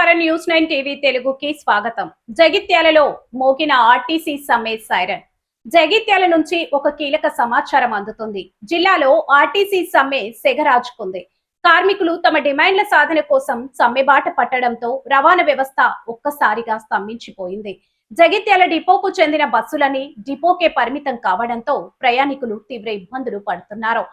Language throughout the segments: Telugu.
నమస్కారం న్యూస్ 9 టీవీ తెలుగుకి స్వాగతం. జగిత్యాలలో మోగిన ఆర్టీసీ సమ్మె సైరన్. జగిత్యాల నుంచి ఒక కీలక సమాచారం అందుతుంది. జిల్లాలో ఆర్టీసీ సమ్మె సెగరాజుకుంది. కార్మికులు తమ డిమాండ్ల సాధన కోసం సమ్మె బాట పట్టడంతో రవాణా వ్యవస్థ ఒక్కసారిగా స్తంభించిపోయింది. జగిత్యాల డిపోకు చెందిన బస్సులని డిపోకే పరిమితం కావడంతో ప్రయాణికులు తీవ్ర ఇబ్బందులు పడుతున్నారు.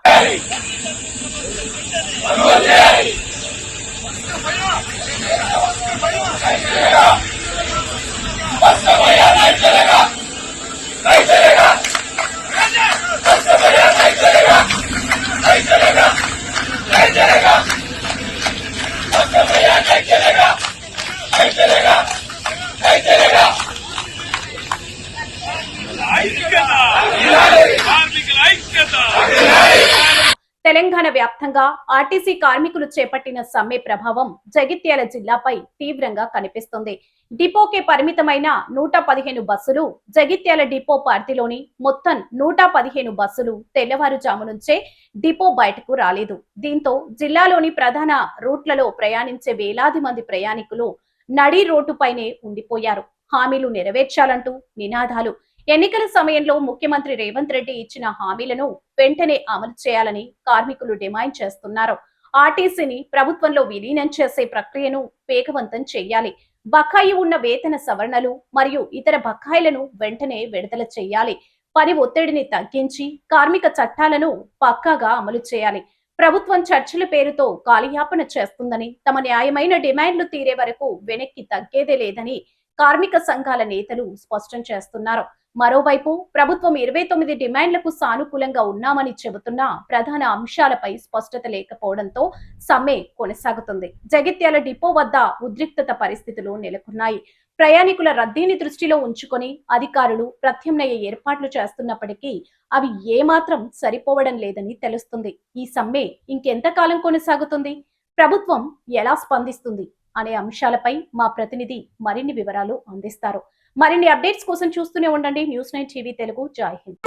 తెలంగాణ వ్యాప్తంగా ఆర్టీసీ కార్మికులు చేపట్టిన సమ్మె ప్రభావం జగిత్యాల జిల్లాపై తీవ్రంగా కనిపిస్తుంది. డిపోకే పరిమితమైన 115 బస్సులు జగిత్యాల డిపో పరిధిలోని మొత్తం 115 బస్సులు తెల్లవారుజాము నుంచే డిపో బయటకు రాలేదు. దీంతో జిల్లాలోని ప్రధాన రూట్లలో ప్రయాణించే వేలాది మంది ప్రయాణికులు నడి రోడ్డుపైనే ఉండిపోయారు. హామీలు నెరవేర్చాలంటూ నినాదాలు. ఎన్నికల సమయంలో ముఖ్యమంత్రి రేవంత్ రెడ్డి ఇచ్చిన హామీలను వెంటనే అమలు చేయాలని కార్మికులు డిమాండ్ చేస్తున్నారు. ఆర్టీసీని ప్రభుత్వంలో విలీనం చేసే ప్రక్రియను వేగవంతం చేయాలి. బకాయి ఉన్న వేతన సవరణలు మరియు ఇతర బకాయిలను వెంటనే విడుదల చేయాలి. పని ఒత్తిడిని తగ్గించి కార్మిక చట్టాలను పక్కాగా అమలు చేయాలి. ప్రభుత్వం చర్చల పేరుతో కాలయాపన చేస్తుందని, తమ న్యాయమైన డిమాండ్లు తీరే వరకు వెనక్కి తగ్గేదే లేదని కార్మిక సంఘాల నేతలు స్పష్టం చేస్తున్నారు. మరోవైపు ప్రభుత్వం 29 డిమాండ్లకు సానుకూలంగా ఉన్నామని చెబుతున్న ప్రధాన అంశాలపై స్పష్టత లేకపోవడంతో సమ్మె కొనసాగుతుంది. జగిత్యాల డిపో వద్ద ఉద్రిక్తత పరిస్థితులు నెలకొన్నాయి. ప్రయాణికుల రద్దీని దృష్టిలో ఉంచుకొని అధికారులు ప్రత్యామ్నాయ ఏర్పాట్లు చేస్తున్నప్పటికీ అవి ఏమాత్రం సరిపోవడం లేదని తెలుస్తుంది. ఈ సమ్మె ఇంకెంతకాలం కొనసాగుతుంది? ప్రభుత్వం ఎలా స్పందిస్తుంది అనే అంశాలపై మా ప్రతినిధి మరిన్ని వివరాలు అందిస్తారు. మరిన్ని అప్డేట్స్ కోసం చూస్తూనే ఉండండి న్యూస్ 9 టీవీ తెలుగు. జై హింద్.